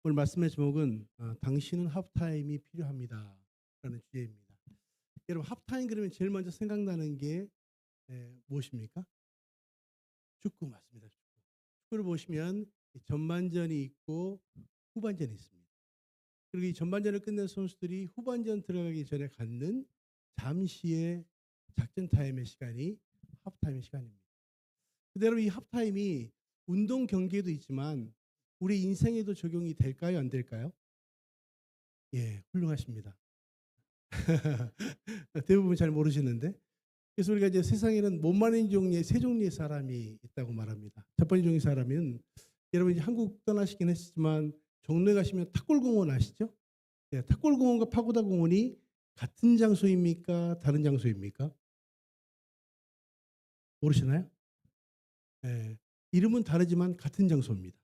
오늘 말씀의 제목은 당신은 하프타임이 필요합니다 라는 주제입니다. 여러분, 하프타임 그러면 제일 먼저 생각나는 게 무엇입니까? 축구 맞습니다. 축구를 보시면 전반전이 있고 후반전이 있습니다. 그리고 이 전반전을 끝낸 선수들이 후반전 들어가기 전에 갖는 잠시의 작전 타임의 시간이 하프타임의 시간입니다. 그대로 이 하프타임이 운동 경기에도 있지만 우리 인생에도 적용이 될까요? 안 될까요? 예, 훌륭하십니다. 대부분 잘 모르시는데. 그래서 우리가 이제 세상에는 못 마는 종류의 세 종류의 사람이 있다고 말합니다. 첫 번째 종류의 사람은 여러분 이제 한국 떠나시긴 했지만 종로에 가시면 탁골공원 아시죠? 예, 탁골공원과 파고다공원이 같은 장소입니까? 다른 장소입니까? 모르시나요? 예, 이름은 다르지만 같은 장소입니다.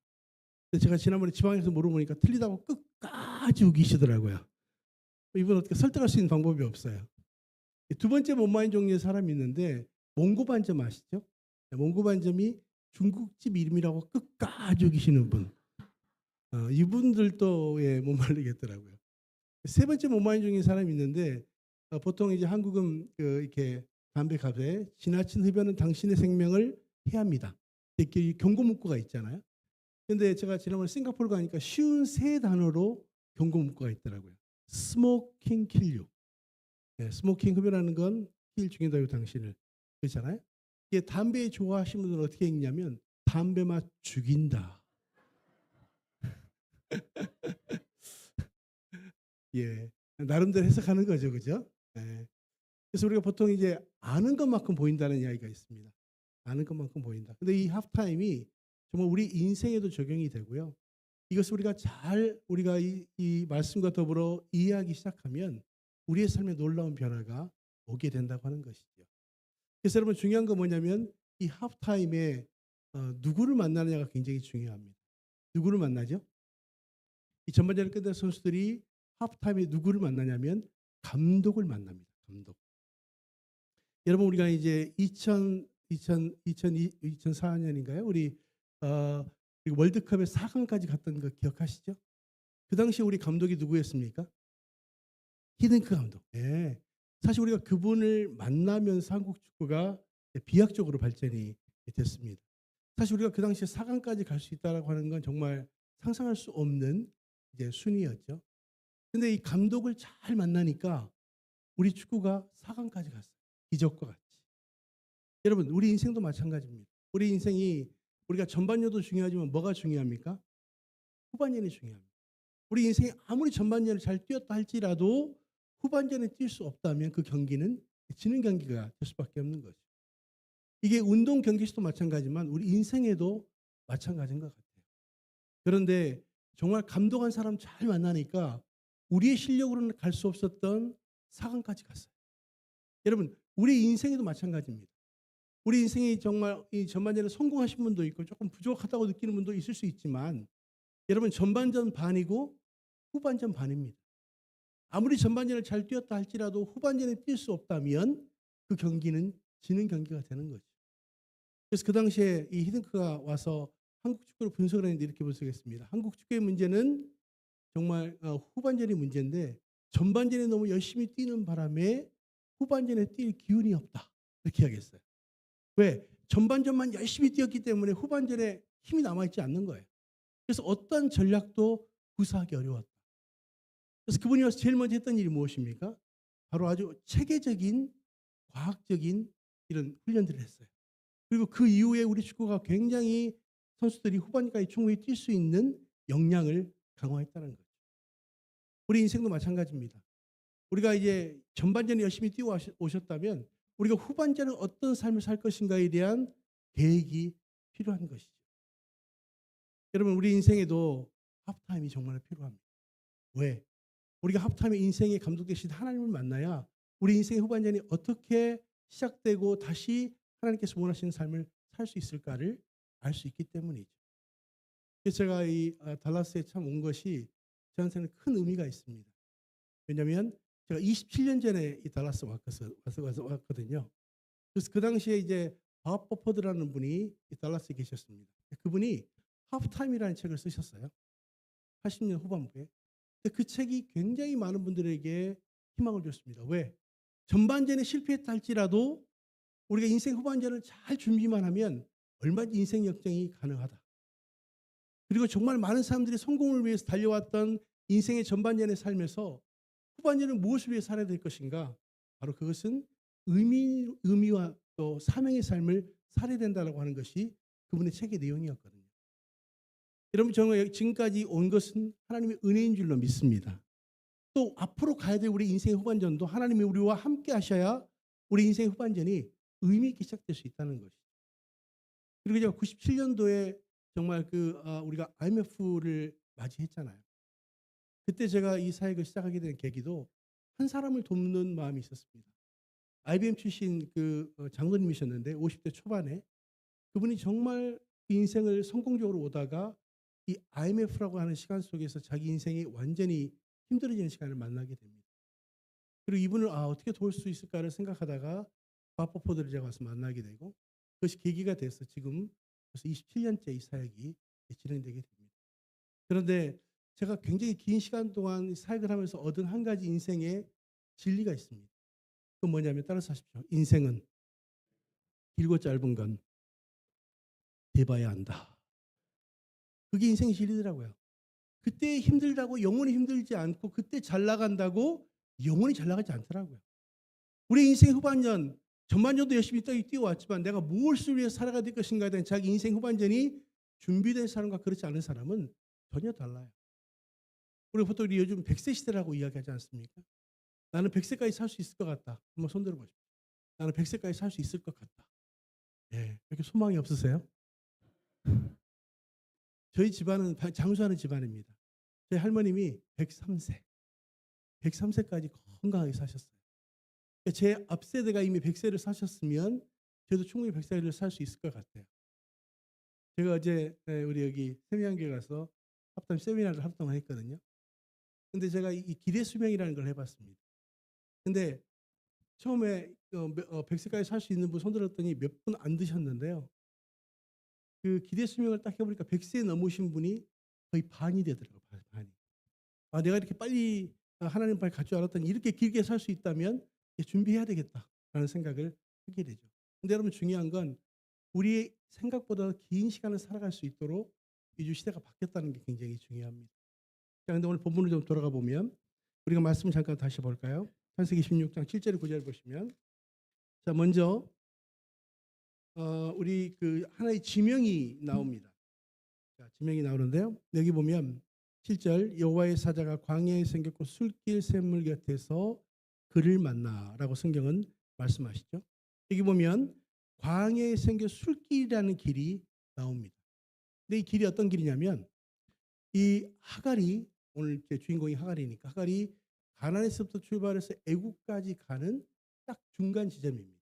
제가 지난번에 지방에서 물어보니까 틀리다고 끝까지 우기시더라고요. 이분 어떻게 설득할 수 있는 방법이 없어요. 두 번째 못 마는 종류의 사람이 있는데 몽고반점 아시죠? 몽고반점이 중국집 이름이라고 끝까지 우기시는 분. 이분들도 못 말리겠더라고요. 세 번째 못 마는 종류의 사람이 있는데 보통 이제 한국은 이렇게 담배 값에 지나친 흡연은 당신의 생명을 해합니다. 이렇게 경고 문구가 있잖아요. 근데 제가 지난번에 싱가포르 가니까 쉬운 세 단어로 경고 문구가 있더라고요. 스모킹 킬유. 스모킹 흡연하는 건 킬 죽인다고 당신을. 그렇잖아요. 이게 담배 좋아하시는 분들은 어떻게 읽냐면 담배 맛 죽인다. 예, 나름대로 해석하는 거죠, 그죠? 예. 그래서 우리가 보통 이제 아는 것만큼 보인다는 이야기가 있습니다. 아는 것만큼 보인다. 근데 이 하프타임이 정말 우리 인생에도 적용이 되고요. 이것을 우리가 이 말씀과 더불어 이해하기 시작하면 우리의 삶에 놀라운 변화가 오게 된다고 하는 것이죠. 그래서 여러분 중요한 건 뭐냐면 이 하프타임에 누구를 만나느냐가 굉장히 중요합니다. 누구를 만나죠? 이 전반전을 끝낸 선수들이 하프타임에 누구를 만나냐면 감독을 만납니다. 감독. 여러분 우리가 이제 2004년인가요? 우리 월드컵에 4강까지 갔던 거 기억하시죠? 그 당시 우리 감독이 누구였습니까? 히딩크 감독. 예. 사실 우리가 그분을 만나면서 한국 축구가 비약적으로 발전이 됐습니다. 사실 우리가 그 당시에 4강까지 갈 수 있다라고 하는 건 정말 상상할 수 없는 이제 순위였죠. 근데 이 감독을 잘 만나니까 우리 축구가 4강까지 갔어요. 기적과 같이. 여러분, 우리 인생도 마찬가지입니다. 우리 인생이 우리가 전반전도 중요하지만 뭐가 중요합니까? 후반전이 중요합니다. 우리 인생이 아무리 전반전을 잘 뛰었다 할지라도 후반전에 뛸 수 없다면 그 경기는 지는 경기가 될 수밖에 없는 거죠. 이게 운동 경기에서도 마찬가지지만 우리 인생에도 마찬가지인 것 같아요. 그런데 정말 감동한 사람 잘 만나니까 우리의 실력으로는 갈 수 없었던 4강까지 갔어요. 여러분, 우리 인생에도 마찬가지입니다. 우리 인생이 정말 이 전반전에 성공하신 분도 있고 조금 부족하다고 느끼는 분도 있을 수 있지만 여러분 전반전 반이고 후반전 반입니다. 아무리 전반전을 잘 뛰었다 할지라도 후반전에 뛸 수 없다면 그 경기는 지는 경기가 되는 거죠. 그래서 그 당시에 이 히딩크가 와서 한국 축구를 분석을 했는데 이렇게 분석했습니다. 한국 축구의 문제는 정말 후반전이 문제인데 전반전에 너무 열심히 뛰는 바람에 후반전에 뛸 기운이 없다. 이렇게 이야기했어요. 왜? 전반전만 열심히 뛰었기 때문에 후반전에 힘이 남아있지 않는 거예요. 그래서 어떤 전략도 구사하기 어려웠다. 그래서 그분이 와서 제일 먼저 했던 일이 무엇입니까? 바로 아주 체계적인 과학적인 이런 훈련들을 했어요. 그리고 그 이후에 우리 축구가 굉장히 선수들이 후반까지 충분히 뛸 수 있는 역량을 강화했다는 거죠. 우리 인생도 마찬가지입니다. 우리가 이제 전반전에 열심히 뛰어 오셨다면 우리가 후반전에 어떤 삶을 살 것인가에 대한 계획이 필요한 것이죠. 여러분 우리 인생에도 하프타임이 정말 필요합니다. 왜? 우리가 하프타임에 인생의 감독 되신 하나님을 만나야 우리 인생의 후반전이 어떻게 시작되고 다시 하나님께서 원하시는 삶을 살 수 있을까를 알 수 있기 때문이죠. 그래서 제가 이 달라스에 참 온 것이 저한테는 큰 의미가 있습니다. 왜냐하면 제가 27년 전에 이 달라스 왔거든요. 그래서 그 당시에 이제 밥 버퍼드라는 분이 이 달라스에 계셨습니다. 그분이 하프타임이라는 책을 쓰셨어요. 80년 후반부에. 근데 그 책이 굉장히 많은 분들에게 희망을 줬습니다. 왜? 전반전에 실패했다 할지라도 우리가 인생 후반전을 잘 준비만 하면 얼마든지 인생 역정이 가능하다. 그리고 정말 많은 사람들이 성공을 위해서 달려왔던 인생의 전반전의 삶에서 후반전은 무엇을 위해 살아야 될 것인가? 바로 그것은 의미와 또 사명의 삶을 살아야 된다고 하는 것이 그분의 책의 내용이었거든요. 여러분, 저는 지금까지 온 것은 하나님의 은혜인 줄로 믿습니다. 또 앞으로 가야 될 우리 인생의 후반전도 하나님이 우리와 함께 하셔야 우리 인생의 후반전이 의미 있게 시작될 수 있다는 것이죠. 그리고 제가 97년도에 정말 우리가 IMF를 맞이했잖아요. 그때 제가 이 사역을 시작하게 된 계기도 한 사람을 돕는 마음이 있었습니다. IBM 출신 장로님이셨는데 50대 초반에 그분이 정말 인생을 성공적으로 오다가 이 IMF라고 하는 시간 속에서 자기 인생이 완전히 힘들어지는 시간을 만나게 됩니다. 그리고 이분을 어떻게 도울 수 있을까를 생각하다가 바퍼포드를 제가 와서 만나게 되고 그것이 계기가 돼서 지금 벌써 27년째 이 사역이 진행되게 됩니다. 그런데 제가 굉장히 긴 시간 동안 사역을 하면서 얻은 한 가지 인생의 진리가 있습니다. 그건 뭐냐면 따라서 하십시오. 인생은 길고 짧은 건 돼봐야 한다. 그게 인생의 진리더라고요. 그때 힘들다고 영원히 힘들지 않고 그때 잘 나간다고 영원히 잘 나가지 않더라고요. 우리 인생 후반전 전반전도 열심히 뛰어왔지만 내가 무엇을 위해 살아가야 될 것인가에 대한 자기 인생 후반전이 준비된 사람과 그렇지 않은 사람은 전혀 달라요. 우리 보통 요즘 100세 시대라고 이야기하지 않습니까? 나는 100세까지 살 수 있을 것 같다. 한번 손 들어보십시오. 나는 100세까지 살 수 있을 것 같다. 예, 그렇게 소망이 없으세요? 저희 집안은 장수하는 집안입니다. 저희 할머님이 103세까지 건강하게 사셨어요. 제 앞세대가 이미 100세를 사셨으면 저도 충분히 100세를 살 수 있을 것 같아요. 제가 어제 우리 여기 세미양교회 가서 합담 세미나를 합동을 했거든요. 근데 제가 이 기대 수명이라는 걸 해봤습니다. 근데 처음에 100세까지 살 수 있는 분 손들었더니 몇 분 안 드셨는데요. 그 기대 수명을 딱 해보니까 100세 넘으신 분이 거의 반이 되더라고요. 반이. 내가 이렇게 빨리 하나님 빨리 갈 줄 알았더니 이렇게 길게 살 수 있다면 준비해야 되겠다라는 생각을 하게 되죠. 근데 여러분, 중요한 건 우리의 생각보다 긴 시간을 살아갈 수 있도록 이주 시대가 바뀌었다는 게 굉장히 중요합니다. 자, 근데 오늘 본문을 좀 돌아가 보면 우리가 말씀을 잠깐 다시 볼까요? 창세기 16장 7절 9절 보시면, 자, 먼저 우리 하나의 지명이 나옵니다. 자, 지명이 나오는데요. 여기 보면 7절, 여호와의 사자가 광야에 생겼고 술길 샘물 곁에서 그를 만나라고 성경은 말씀하시죠. 여기 보면 광야에 생겨 술길이라는 길이 나옵니다. 근데 이 길이 어떤 길이냐면 이 하갈이, 오늘 제 주인공이 하갈이니까 하갈이 가나안에서부터 출발해서 애국까지 가는 딱 중간 지점입니다.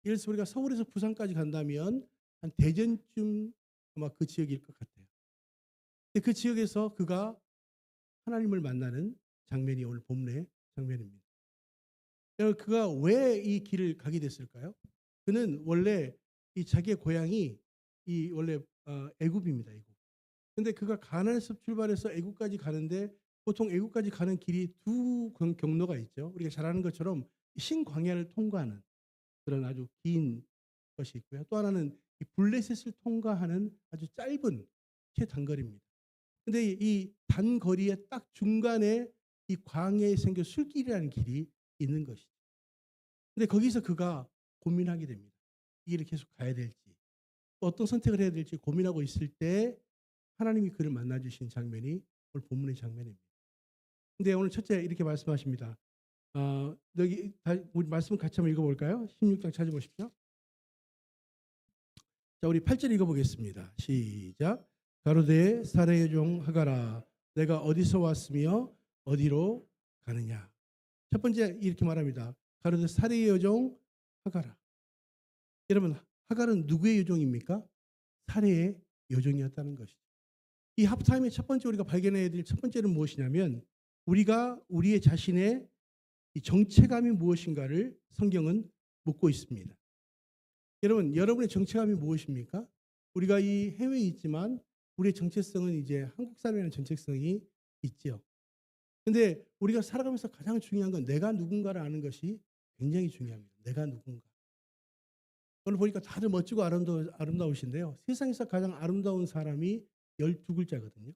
예를 들어서 우리가 서울에서 부산까지 간다면 한 대전쯤 아마 그 지역일 것 같아요. 근데 그 지역에서 그가 하나님을 만나는 장면이 오늘 본문의 장면입니다. 그가 왜 이 길을 가게 됐을까요? 그는 원래 이 자기의 고향이 이 원래 애굽입니다. 애굽. 근데 그가 가나안에서 출발해서 애굽까지 가는데 보통 애굽까지 가는 길이 두 경로가 있죠. 우리가 잘 아는 것처럼 신광야를 통과하는 그런 아주 긴 것이 있고요. 또 하나는 이 블레셋을 통과하는 아주 짧은 최단거리입니다. 근데 이 단거리의 딱 중간에 이 광야에 생겨 술길이라는 길이 있는 것이죠. 근데 거기서 그가 고민하게 됩니다. 이 길을 계속 가야 될지, 또 어떤 선택을 해야 될지 고민하고 있을 때 하나님이 그를 만나 주신 장면이 오늘 본문의 장면입니다. 근데 오늘 첫째 이렇게 말씀하십니다. 여기 우리 말씀 같이 한번 읽어볼까요? 16장 찾아보십시오. 자, 우리 8절 읽어보겠습니다. 시작. 가로되 사라의 종 하갈아, 내가 어디서 왔으며 어디로 가느냐. 첫 번째 이렇게 말합니다. 가로되 사라의 여종 하갈아. 여러분, 하갈은 누구의 여종입니까? 사라의 여종이었다는 것이죠. 이 하프타임의 첫 번째 우리가 발견해야 될 첫 번째는 무엇이냐면 우리가 우리의 자신의 이 정체감이 무엇인가를 성경은 묻고 있습니다. 여러분, 여러분의 정체감이 무엇입니까? 우리가 이 해외에 있지만 우리의 정체성은 이제 한국 사람이라는 정체성이 있지요. 근데 우리가 살아가면서 가장 중요한 건 내가 누군가를 아는 것이 굉장히 중요합니다. 내가 누군가. 오늘 보니까 다들 멋지고 아름다우신데요. 세상에서 가장 아름다운 사람이 12글자거든요.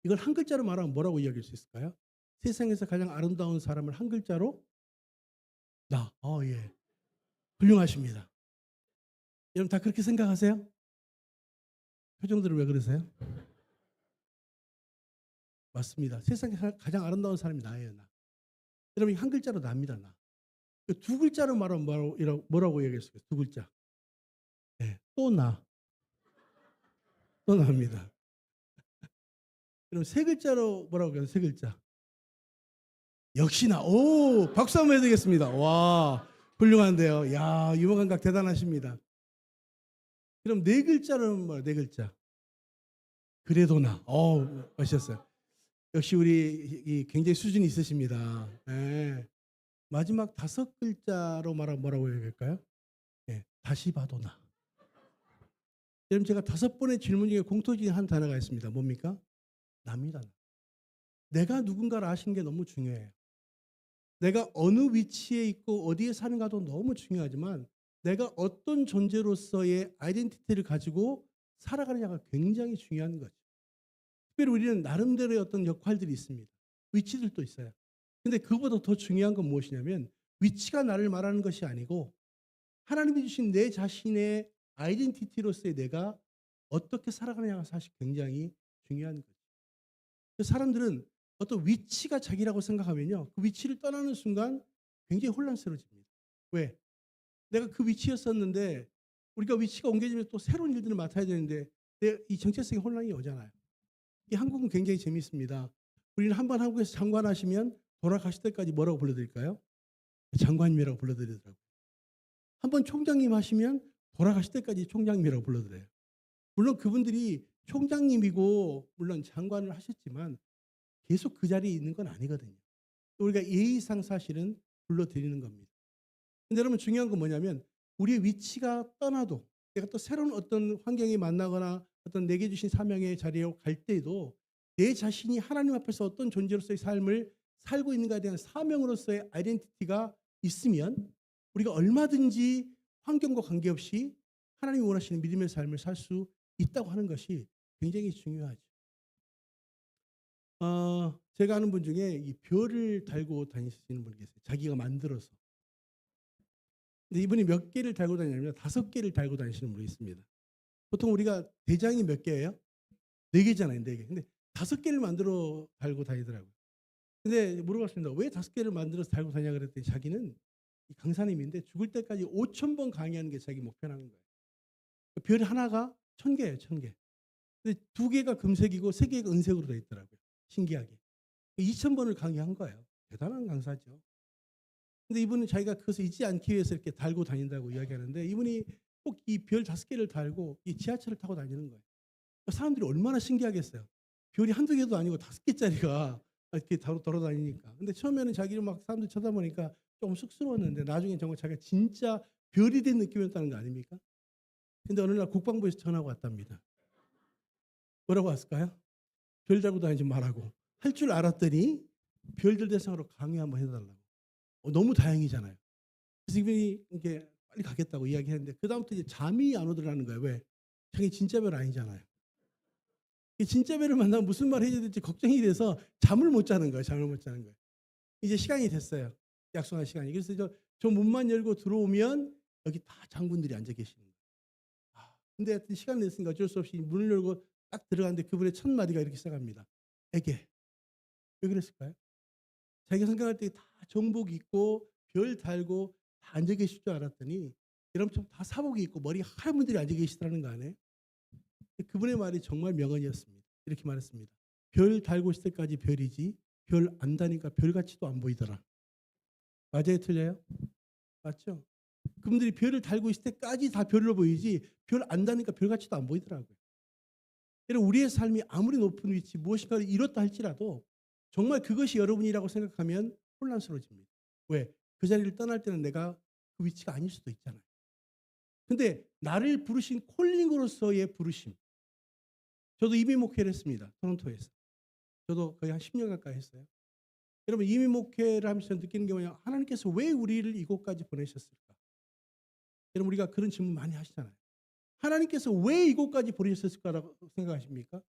이걸 한 글자로 말하면 뭐라고 이야기할 수 있을까요? 세상에서 가장 아름다운 사람을 한 글자로 나. 예. 훌륭하십니다. 여러분 다 그렇게 생각하세요? 표정들은 왜 그러세요? 맞습니다. 세상에서 가장 아름다운 사람이 나예요. 나. 여러분 한 글자로 나입니다. 나. 두 글자로 말하면 뭐라고 얘기할 수 있어요? 두 글자. 네. 또 나. 또 나입니다. 그럼 세 글자로 뭐라고 해요? 세 글자. 역시나. 오, 박수 한번 해드리겠습니다. 와, 훌륭한데요. 야, 유머 감각 대단하십니다. 그럼 네 글자로는 뭐예요? 네 글자. 그래도 나. 멋있었어요. 역시 우리 굉장히 수준이 있으십니다. 네. 마지막 다섯 글자로 말하면 뭐라고 얘기할까요? 네. 다시 봐도 나. 여러분 제가 5번의 질문 중에 공통적인 한 단어가 있습니다. 뭡니까? 나입니다. 내가 누군가를 아시는 게 너무 중요해요. 내가 어느 위치에 있고 어디에 사는가도 너무 중요하지만 내가 어떤 존재로서의 아이덴티티를 가지고 살아가느냐가 굉장히 중요한 거죠. 특별히 우리는 나름대로의 어떤 역할들이 있습니다. 위치들도 있어요. 근데 그보다 더 중요한 건 무엇이냐면 위치가 나를 말하는 것이 아니고 하나님이 주신 내 자신의 아이덴티티로서의 내가 어떻게 살아가느냐가 사실 굉장히 중요한 거죠. 사람들은 어떤 위치가 자기라고 생각하면요. 그 위치를 떠나는 순간 굉장히 혼란스러워집니다. 왜? 내가 그 위치였었는데 우리가 위치가 옮겨지면 또 새로운 일들을 맡아야 되는데 이 정체성의 혼란이 오잖아요. 이 한국은 굉장히 재미있습니다. 우리는 한번 한국에서 장관하시면 돌아가실 때까지 뭐라고 불러드릴까요? 장관님이라고 불러드리더라고요. 한번 총장님 하시면 돌아가실 때까지 총장님이라고 불러드려요. 물론 그분들이 총장님이고 물론 장관을 하셨지만 계속 그 자리에 있는 건 아니거든요. 우리가 예의상 사실은 불러드리는 겁니다. 근데 여러분 중요한 건 뭐냐면 우리의 위치가 떠나도 내가 또 새로운 어떤 환경에 만나거나 어떤 내게 주신 사명의 자리에 갈 때에도 내 자신이 하나님 앞에서 어떤 존재로서의 삶을 살고 있는가에 대한 사명으로서의 아이덴티티가 있으면 우리가 얼마든지 환경과 관계없이 하나님이 원하시는 믿음의 삶을 살 수 있다고 하는 것이 굉장히 중요하죠. 제가 아는 분 중에 이 별을 달고 다니시는 분이 계세요. 자기가 만들어서. 근데 이분이 몇 개를 달고 다니냐면 5개를 달고 다니시는 분이 있습니다. 보통 우리가 대장이 몇 개예요? 4개잖아요. 4개. 근데 5개를 만들어 달고 다니더라고요. 근데 물어봤습니다. 왜 5개를 만들어서 달고 다니냐 그랬더니 자기는 강사님인데 죽을 때까지 5,000번 강의하는 게 자기 목표라는 거예요. 별 하나가 1,000개예요. 1,000개. 근데 2개가 금색이고 3개가 은색으로 되어 있더라고요. 신기하게. 2,000번을 강의한 거예요. 대단한 강사죠. 근데 이분은 자기가 그것을 잊지 않기 위해서 이렇게 달고 다닌다고 이야기하는데 이분이 꼭 이 별 5개를 달고 이 지하철을 타고 다니는 거예요. 사람들이 얼마나 신기하겠어요. 별이 한두 개도 아니고 5개짜리가 이렇게 돌아다니니까. 근데 처음에는 자기를 막 사람들이 쳐다보니까 조금 쑥스러웠는데 나중에 정말 자기가 진짜 별이 된 느낌이었다는 거 아닙니까? 근데 어느 날 국방부에서 전화가 왔답니다. 뭐라고 왔을까요? 별 달고 다니지 말라고. 할 줄 알았더니 별들 대상으로 강의 한번 해달라고. 너무 다행이잖아요. 그래서 이분이 이렇게 빨리 가겠다고 이야기했는데 그다음부터 이제 잠이 안 오더라는 거예요. 왜? 자기 진짜 별 아니잖아요. 이 진짜 별을 만나면 무슨 말 해야 될지 걱정이 돼서 잠을 못 자는 거예요. 잠을 못 자는 거예요. 이제 시간이 됐어요. 약속한 시간이. 그래서 저 문만 열고 들어오면 여기 다 장군들이 앉아 계시는 거예요. 근데 하여튼 시간 냈으니까 어쩔 수 없이 문을 열고 딱 들어갔는데 그분의 첫 마디가 이렇게 시작합니다. 에게. 왜 그랬을까요? 자기가 생각할 때 다 정복 입고 별 달고 다 앉아 계실 줄 알았더니 여러분처럼 다 사복이 있고 머리 하얀 분들이 앉아 계시더라는 거 아니에요? 그분의 말이 정말 명언이었습니다. 이렇게 말했습니다. 별 달고 있을 때까지 별이지 별 안 다니까 별같이도 안 보이더라. 맞아요? 틀려요? 맞죠? 그분들이 별을 달고 있을 때까지 다 별로 보이지 별 안 다니까 별같이도 안 보이더라고요. 여러분 우리의 삶이 아무리 높은 위치 무엇인가를 이뤘다 할지라도 정말 그것이 여러분이라고 생각하면 혼란스러워집니다. 왜? 그 자리를 떠날 때는 내가 그 위치가 아닐 수도 있잖아요. 근데 나를 부르신 콜링으로서의 부르심 저도 이민 목회를 했습니다. 토론토에서. 저도 거의 한 10년 가까이 했어요. 여러분 이민 목회를 하면서 느끼는 게 뭐냐? 하나님께서 왜 우리를 이곳까지 보내셨을까? 여러분 우리가 그런 질문 많이 하시잖아요. 하나님께서 왜 이곳까지 보내셨을까라고 생각하십니까?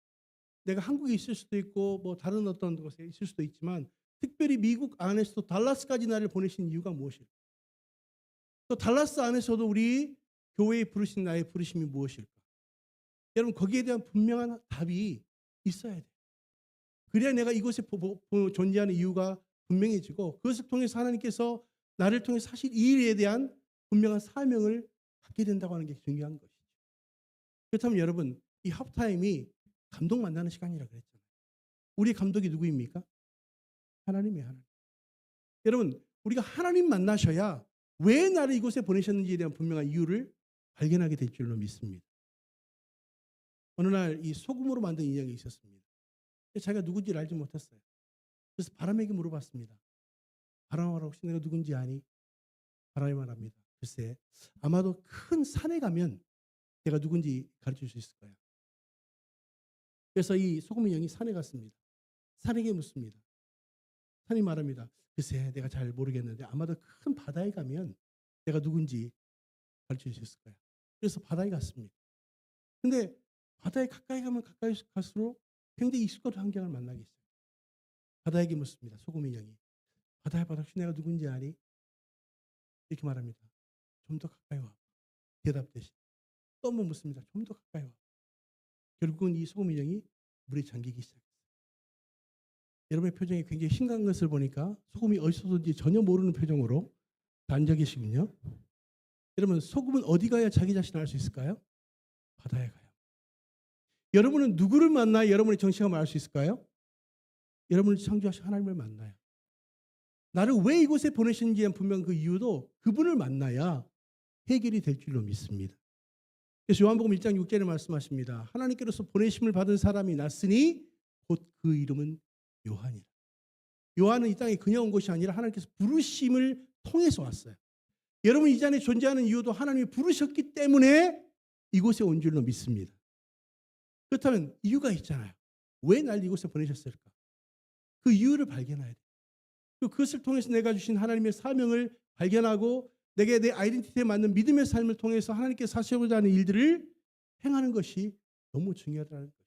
내가 한국에 있을 수도 있고 뭐 다른 어떤 곳에 있을 수도 있지만 특별히 미국 안에서도 달라스까지 나를 보내신 이유가 무엇일까? 또 달라스 안에서도 우리 교회에 부르신 나의 부르심이 무엇일까? 여러분 거기에 대한 분명한 답이 있어야 돼요. 그래야 내가 이곳에 존재하는 이유가 분명해지고 그것을 통해서 하나님께서 나를 통해 사실 이 일에 대한 분명한 사명을 갖게 된다고 하는 게 중요한 것이죠. 그렇다면 여러분 이 합타임이 감독 만나는 시간이라 그랬잖아요. 우리 감독이 누구입니까? 하나님이에요. 하나님. 여러분 우리가 하나님 만나셔야 왜 나를 이곳에 보내셨는지에 대한 분명한 이유를 발견하게 될 줄로 믿습니다. 어느 날 이 소금으로 만든 인형이 있었습니다. 자기가 누군지를 알지 못했어요. 그래서 바람에게 물어봤습니다. 바람아 혹시 내가 누군지 아니? 바람이 말합니다. 글쎄 아마도 큰 산에 가면 내가 누군지 가르칠 수 있을 거야. 그래서 이 소금 인형이 산에 갔습니다. 산에게 묻습니다. 산이 말합니다. 글쎄 내가 잘 모르겠는데 아마도 큰 바다에 가면 내가 누군지 가르칠 수 있을 거야. 그래서 바다에 갔습니다. 근데 바다에 가까이 가면 가까이 갈수록 굉장히 익숙한 환경을 만나게 있어요. 바다에게 묻습니다. 소금 인형이. 바다야 바다 혹시 내가 누군지 아니? 이렇게 말합니다. 좀 더 가까이 와. 대답 대신. 또 한 번 묻습니다. 좀 더 가까이 와. 결국은 이 소금 인형이 물에 잠기기 시작했어요. 여러분의 표정이 굉장히 심각한 것을 보니까 소금이 어디서 든지 전혀 모르는 표정으로 앉아 계시군요. 여러분 소금은 어디 가야 자기 자신을 알 수 있을까요? 바다에 가요. 여러분은 누구를 만나야 여러분의 정체감을 알 수 있을까요? 여러분을 창조하신 하나님을 만나요. 나를 왜 이곳에 보내셨는지에 대한 분명 그 이유도 그분을 만나야 해결이 될 줄로 믿습니다. 그래서 요한복음 1장 6절에 말씀하십니다. 하나님께로서 보내심을 받은 사람이 났으니 곧 그 이름은 요한이라. 요한은 이 땅에 그냥 온 것이 아니라 하나님께서 부르심을 통해서 왔어요. 여러분 이 자리에 존재하는 이유도 하나님이 부르셨기 때문에 이곳에 온 줄로 믿습니다. 그렇다면 이유가 있잖아요. 왜 날 이곳에 보내셨을까? 그 이유를 발견해야 돼요. 그것을 통해서 내가 주신 하나님의 사명을 발견하고 내게 내 아이덴티티에 맞는 믿음의 삶을 통해서 하나님께서 하시고자 하는 일들을 행하는 것이 너무 중요하다는 것이죠.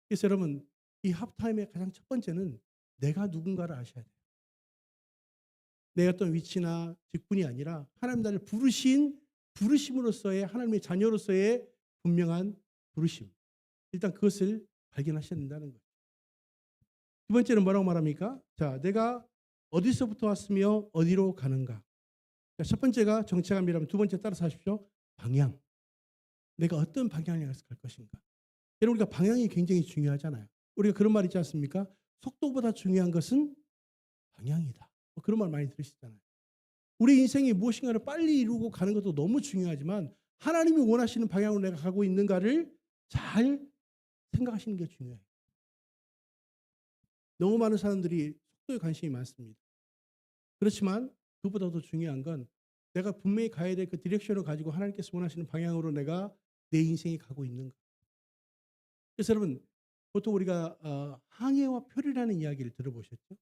그래서 여러분 이 합타임의 가장 첫 번째는 내가 누군가를 아셔야 돼요. 내 어떤 위치나 직분이 아니라 하나님 나를 부르신 부르심으로서의 하나님의 자녀로서의 분명한 부르심. 일단 그것을 발견하셔야 된다는 거예요. 두 번째는 뭐라고 말합니까? 자, 내가 어디서부터 왔으며 어디로 가는가? 첫 번째가 정체감이라면 두 번째 따라서 하십시오. 방향. 내가 어떤 방향을 향해서 갈 것인가? 여러분 우리가 방향이 굉장히 중요하잖아요. 우리가 그런 말 있지 않습니까? 속도보다 중요한 것은 방향이다. 그런 말 많이 들으시잖아요. 우리 인생이 무엇인가를 빨리 이루고 가는 것도 너무 중요하지만 하나님이 원하시는 방향으로 내가 가고 있는가를 잘 생각하시는 게 중요해요. 너무 많은 사람들이 속도에 관심이 많습니다. 그렇지만 그보다도 중요한 건 내가 분명히 가야 될 그 디렉션을 가지고 하나님께서 원하시는 방향으로 내가 내 인생이 가고 있는가. 그래서 여러분 보통 우리가 항해와 표류라는 이야기를 들어보셨죠?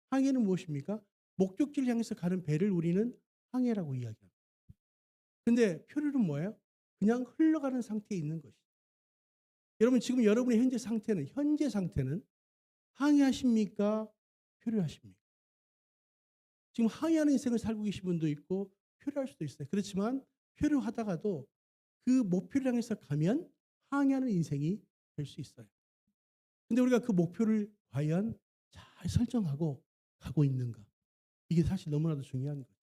항해는 무엇입니까? 목적지를 향해서 가는 배를 우리는 항해라고 이야기합니다. 그런데 표류는 뭐예요? 그냥 흘러가는 상태에 있는 것이죠. 여러분 지금 여러분의 현재 상태는 항해하십니까? 표류하십니까? 지금 항해하는 인생을 살고 계신 분도 있고 표류할 수도 있어요. 그렇지만 표류하다가도 그 목표를 향해서 가면 항해하는 인생이 될 수 있어요. 근데 우리가 그 목표를 과연 잘 설정하고 가고 있는가? 이게 사실 너무나도 중요한 거죠.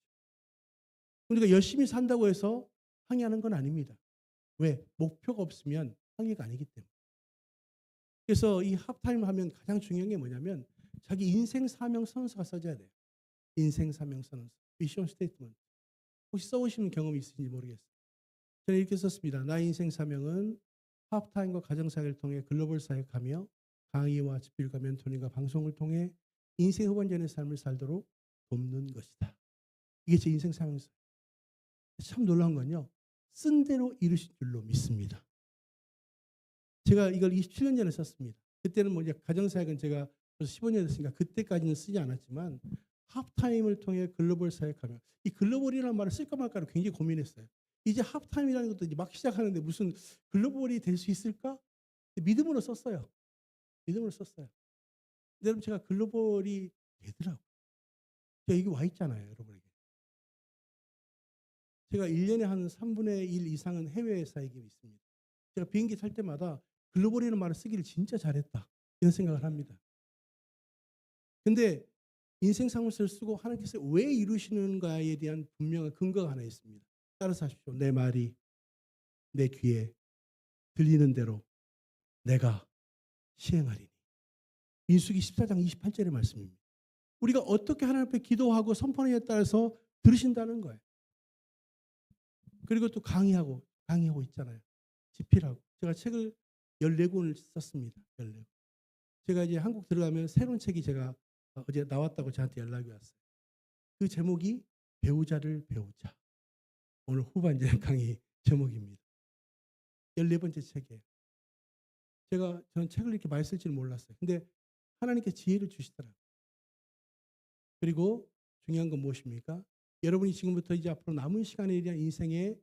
우리가 열심히 산다고 해서 항해하는 건 아닙니다. 왜? 목표가 없으면 항해가 아니기 때문에. 그래서 이 합타임 하면 가장 중요한 게 뭐냐면 자기 인생 사명 선서가 써져야 돼요. 인생 사명 선서, 미션 스테이트먼트. 혹시 써오시는 경험이 있으신지 모르겠어요. 저는 이렇게 썼습니다. 나의 인생 사명은 합타임과 가정사역을 통해 글로벌 사역하며 강의와 집필과 멘토링과 방송을 통해 인생 후반전의 삶을 살도록 돕는 것이다. 이게 제 인생 사명서예요. 참 놀라운 건요. 쓴 대로 이루신 줄로 믿습니다. 제가 이걸 27년 전에 썼습니다. 그때는 뭐 이제 가정사역은 제가 벌써 15년 됐으니까 그때까지는 쓰지 않았지만 하프타임을 통해 글로벌 사역하며 이 글로벌이라는 말을 쓸까 말까를 굉장히 고민했어요. 이제 하프타임이라는 것도 이제 막 시작하는데 무슨 글로벌이 될 수 있을까? 믿음으로 썼어요. 믿음으로 썼어요. 근데 여러분 제가 글로벌이 되더라고요. 제가 여기 와 있잖아요, 여러분에게. 제가 1년에 한 3분의 1 이상은 해외에 살고 있습니다. 제가 비행기 탈 때마다 글로벌이라는 말을 쓰기를 진짜 잘했다. 이런 생각을 합니다. 근데 인생 상을 쓰고 하나님께서 왜 이루시는가에 대한 분명한 근거가 하나 있습니다. 따라서 하십시오. 내 말이 내 귀에 들리는 대로 내가 시행하리니. 민수기 14장 28절의 말씀입니다. 우리가 어떻게 하나님 앞에 기도하고 선포하느냐에 따라서 들으신다는 거예요. 그리고 또 강의하고 있잖아요. 집필하고. 제가 책을 14권을 썼습니다. 14권. 제가 이제 한국 들어가면 새로운 책이 제가 어제 나왔다고 저한테 연락이 왔어요. 그 제목이 배우자를 배우자. 오늘 후반전 강의 제목입니다. 14번째 책이에요. 저는 책을 이렇게 많이 쓸 줄 몰랐어요. 근데 하나님께 지혜를 주시더라고요. 그리고 중요한 건 무엇입니까? 여러분이 지금부터 이제 앞으로 남은 시간에 대한 인생의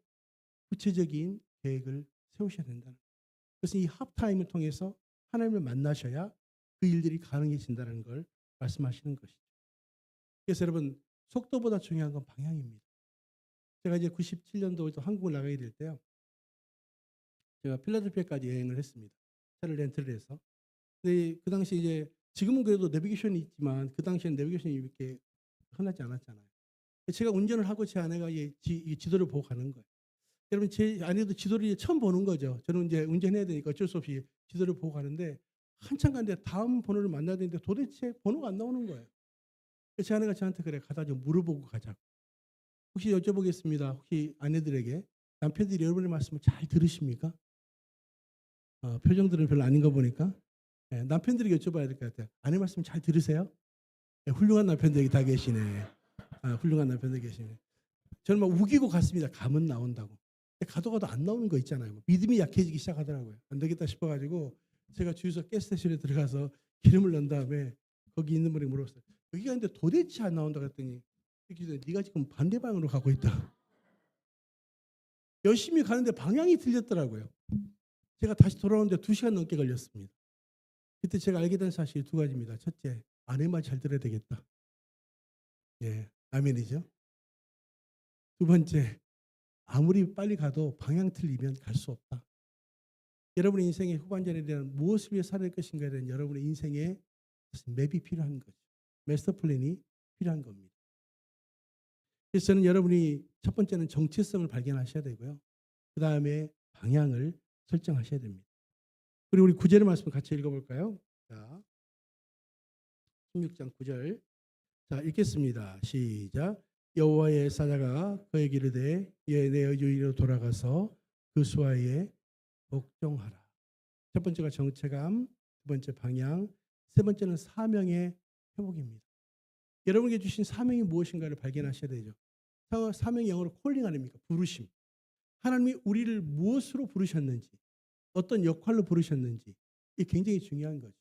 구체적인 계획을 세우셔야 된다는 거예요. 그래서 이 합타임을 통해서 하나님을 만나셔야 그 일들이 가능해진다는 걸 말씀하시는 것이죠. 그래서 여러분 속도보다 중요한 건 방향입니다. 제가 이제 97년도에 또 한국을 나가게 될 때요. 제가 필라델피아까지 여행을 했습니다. 차를 렌트를 해서. 근데 그 당시 이제 지금은 그래도 내비게이션이 있지만 그 당시에는 내비게이션이 이렇게 흔하지 않았잖아요. 제가 운전을 하고 제 아내가 이 지도를 보고 가는 거예요. 여러분 제 아내도 지도를 이제 처음 보는 거죠. 저는 이제 운전해야 되니까 어쩔 수 없이 지도를 보고 가는데 한참 가는데 다음 번호를 만나야 되는데 도대체 번호가 안 나오는 거예요. 제 아내가 저한테 그래 가다 좀 물어보고 가자고. 혹시 여쭤보겠습니다. 혹시 아내들에게 남편들이 여러분의 말씀을 잘 들으십니까? 표정들은 별로 아닌 거 보니까 네, 남편들에게 여쭤봐야 될 것 같아요. 아내 말씀 잘 들으세요? 네, 훌륭한 남편들이 다 계시네. 훌륭한 남편들 계시네. 저는 막 우기고 갔습니다. 가면 나온다고. 가도 안 나오는 거 있잖아요. 믿음이 약해지기 시작하더라고요. 안 되겠다 싶어가지고 제가 주유소 가스스테이션에 들어가서 기름을 넣은 다음에 거기 있는 분이 물었어요. 여기가 근데 도대체 안 나온다 그랬더니 네가 지금 반대 방향으로 가고 있다. 열심히 가는데 방향이 틀렸더라고요. 제가 다시 돌아오는데 2시간 넘게 걸렸습니다. 그때 제가 알게 된 사실이 2가지입니다. 첫째, 아내 말 잘 들어야 되겠다. 예, 아멘이죠. 2번째, 아무리 빨리 가도 방향 틀리면 갈 수 없다. 여러분의 인생의 후반전에 대한 무엇을 위해 살아갈 것인가에 대한 여러분의 인생의 맵이 필요한 거죠. 마스터 플랜이 필요한 겁니다. 그래서 저는 여러분이 첫 번째는 정체성을 발견하셔야 되고요. 그 다음에 방향을 설정하셔야 됩니다. 그리고 우리 9절의 말씀 같이 읽어볼까요? 자, 16장 9절. 자, 읽겠습니다. 시작. 여호와의 사자가 그에게 이르되 내 유리로 돌아가서 그 수하에 복종하라. 첫 번째가 정체감, 두 번째 방향, 세 번째는 사명의 회복입니다. 여러분에게 주신 사명이 무엇인가를 발견하셔야 되죠. 사명이 영어로 콜링 아닙니까? 부르심. 하나님이 우리를 무엇으로 부르셨는지, 어떤 역할로 부르셨는지 이게 굉장히 중요한 거죠.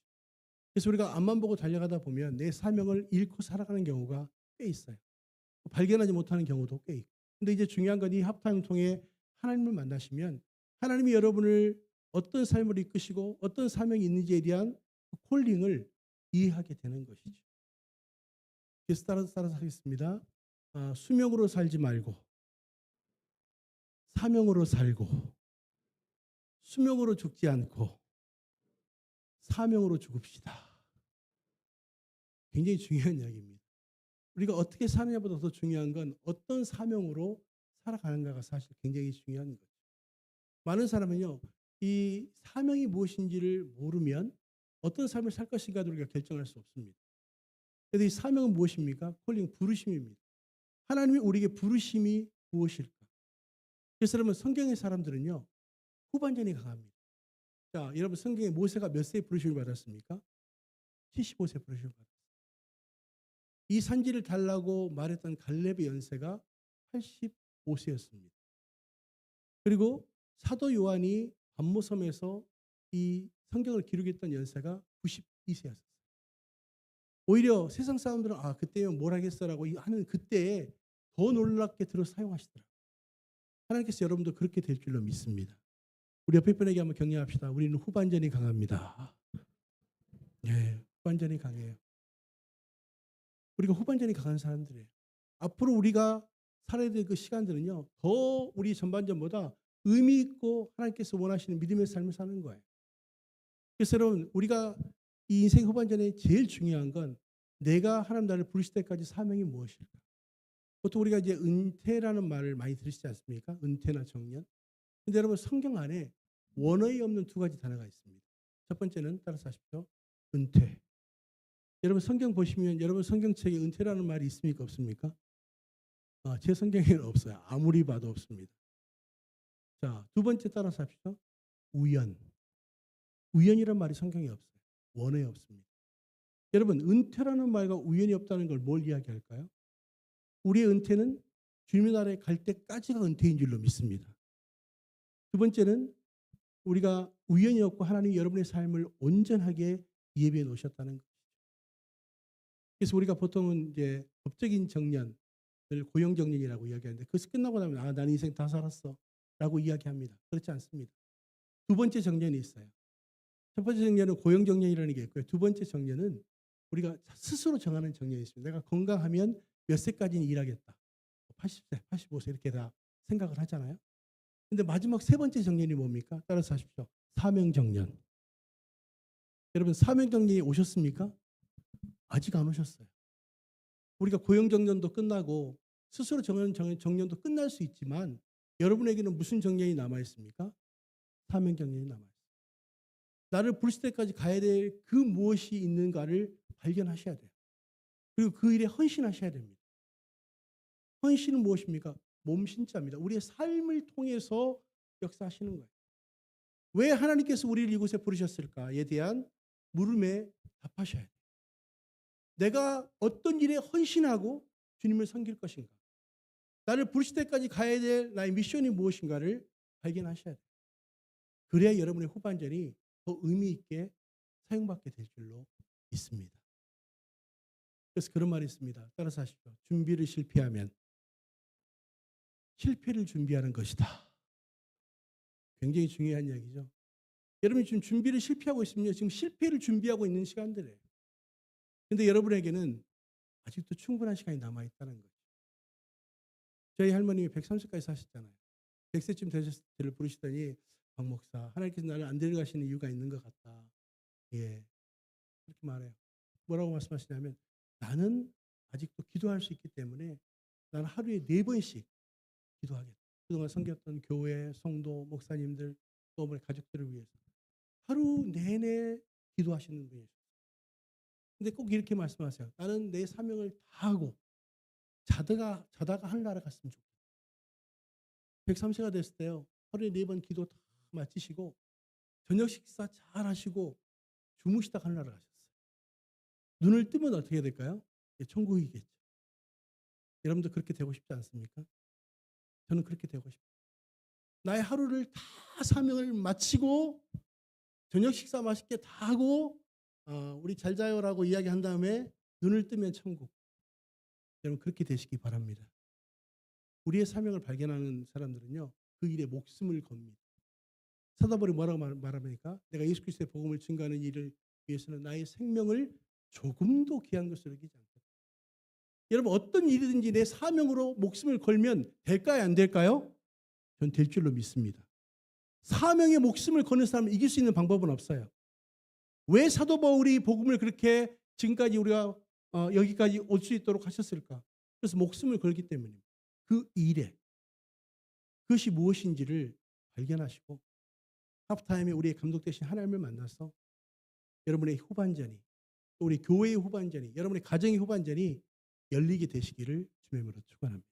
그래서 우리가 앞만 보고 달려가다 보면 내 사명을 잃고 살아가는 경우가 꽤 있어요. 발견하지 못하는 경우도 꽤 있고. 근데 이제 중요한 건 이 합타임을 통해 하나님을 만나시면 하나님이 여러분을 어떤 삶을 이끄시고 어떤 사명이 있는지에 대한 콜링을 이해하게 되는 것이죠. 그래서 따라서 하겠습니다. 수명으로 살지 말고 사명으로 살고 수명으로 죽지 않고 사명으로 죽읍시다. 굉장히 중요한 이야기입니다. 우리가 어떻게 사느냐보다 더 중요한 건 어떤 사명으로 살아가는가가 사실 굉장히 중요한 거죠. 많은 사람은요, 이 사명이 무엇인지를 모르면 어떤 삶을 살 것인가도 우리가 결정할 수 없습니다. 그런데 이 사명은 무엇입니까? 콜링, 부르심입니다. 하나님이 우리에게 부르심이 무엇일까? 그래서 여러분 성경의 사람들은요, 후반전이 강합니다. 자, 여러분 성경에 모세가 몇 세에 부르심을 받았습니까? 75세 부르심을 받았습니다. 이 산지를 달라고 말했던 갈렙의 연세가 85세였습니다. 그리고 사도 요한이 반모섬에서 이 성경을 기록했던 연세가 92세였어요. 오히려 세상 사람들은 그때면 뭘 하겠어라고 하는 그때에 더 놀랍게 들어 사용하시더라고요. 하나님께서 여러분도 그렇게 될 줄로 믿습니다. 우리 옆에 분에게 한번 격려합시다. 우리는 후반전이 강합니다. 예, 후반전이 강해요. 우리가 후반전이 강한 사람들이에요. 앞으로 우리가 살아야 될 그 시간들은요, 더 우리 전반전보다 의미 있고 하나님께서 원하시는 믿음의 삶을 사는 거예요. 그래서 여러분, 우리가 이 인생 후반전에 제일 중요한 건 내가 하나님 나를 부르실 때까지 사명이 무엇일까? 보통 우리가 이제 은퇴라는 말을 많이 들으시지 않습니까? 은퇴나 정년. 근데 여러분, 성경 안에 원어에 없는 두 가지 단어가 있습니다. 첫 번째는 따라서 하십시오. 은퇴. 여러분 성경 보시면 여러분 성경책에 은퇴라는 말이 있습니까? 없습니까? 제 성경에는 없어요. 아무리 봐도 없습니다. 자, 두 번째 따라서 합시다. 우연. 우연이란 말이 성경에 없어요. 원어에 없습니다. 여러분, 은퇴라는 말과 우연이 없다는 걸 뭘 이야기할까요? 우리의 은퇴는 주님의 나라에 갈 때까지가 은퇴인 줄로 믿습니다. 두 번째는 우리가 우연이 없고 하나님이 여러분의 삶을 온전하게 예비해 놓으셨다는 것이죠. 그래서 우리가 보통은 이제 법적인 정년을 고용정년이라고 이야기하는데 그것이 끝나고 나면 나는 인생 다 살았어 라고 이야기합니다. 그렇지 않습니다. 두 번째 정년이 있어요. 첫 번째 정년은 고용정년이라는 게 있고요. 두 번째 정년은 우리가 스스로 정하는 정년이 있습니다. 내가 건강하면 몇 세까지는 일하겠다. 80세, 85세 이렇게 다 생각을 하잖아요. 근데 마지막 세 번째 정년이 뭡니까? 따라서 하십시오. 사명정년. 여러분 사명정년이 오셨습니까? 아직 안 오셨어요. 우리가 고용정년도 끝나고 스스로 정하는 정년도 끝날 수 있지만 여러분에게는 무슨 정년이 남아있습니까? 사명정년이 남아있어요. 나를 부르실 때까지 가야 될 그 무엇이 있는가를 발견하셔야 돼요. 그리고 그 일에 헌신하셔야 됩니다. 헌신은 무엇입니까? 몸신자입니다. 우리의 삶을 통해서 역사하시는 거예요. 왜 하나님께서 우리를 이곳에 부르셨을까에 대한 물음에 답하셔야 돼요. 내가 어떤 일에 헌신하고 주님을 섬길 것인가? 나를 부르실 때까지 가야 될 나의 미션이 무엇인가를 발견하셔야 돼요. 그래야 여러분의 후반전이 더 의미 있게 사용받게 될 줄로 믿습니다. 그래서 그런 말이 있습니다. 따라서 하십시오. 준비를 실패하면 실패를 준비하는 것이다. 굉장히 중요한 이야기죠. 여러분이 지금 준비를 실패하고 있으면 지금 실패를 준비하고 있는 시간들이에요. 그런데 여러분에게는 아직도 충분한 시간이 남아있다는 거죠. 저희 할머님이 130까지 사셨잖아요. 100세쯤 되셨을 때를 부르시더니 박 목사, 하나님께서 나를 안 데려가시는 이유가 있는 것 같다. 예, 그렇게 말해요. 뭐라고 말씀하시냐면 나는 아직도 기도할 수 있기 때문에 나는 하루에 4번씩 기도하겠다. 그동안 섬겼던 교회, 성도, 목사님들, 또 어머니 가족들을 위해서 하루 내내 기도하시는 분이에요. 근데 꼭 이렇게 말씀하세요. 나는 내 사명을 다하고 자다가 하늘나라 갔으면 좋겠다. 103세가 됐을 때요. 하루에 4번 기도 다 마치시고 저녁 식사 잘 하시고 주무시다가 하늘나라 가셨어요. 눈을 뜨면 어떻게 될까요? 천국이겠죠. 여러분도 그렇게 되고 싶지 않습니까? 저는 그렇게 되고 싶어요. 나의 하루를 다 사명을 마치고 저녁 식사 맛있게 다 하고 우리 잘 자요라고 이야기한 다음에 눈을 뜨면 천국. 여러분 그렇게 되시기 바랍니다. 우리의 사명을 발견하는 사람들은요. 그 일에 목숨을 겁니다. 사도 바울이 뭐라고 말합니까? 내가 예수 그리스도의 복음을 증거하는 일을 위해서는 나의 생명을 조금도 귀한 것으로 여기지 않겠다. 여러분 어떤 일이든지 내 사명으로 목숨을 걸면 될까요? 안 될까요? 전 될 줄로 믿습니다. 사명에 목숨을 거는 사람을 이길 수 있는 방법은 없어요. 왜 사도 바울이 복음을 그렇게 지금까지 우리가 여기까지 올 수 있도록 하셨을까? 그래서 목숨을 걸기 때문입니다. 그 일에 그것이 무엇인지를 발견하시고 하프타임에 우리의 감독 되신 하나님을 만나서 여러분의 후반전이 또 우리 교회의 후반전이 여러분의 가정의 후반전이 열리게 되시기를 주님으로 축원합니다.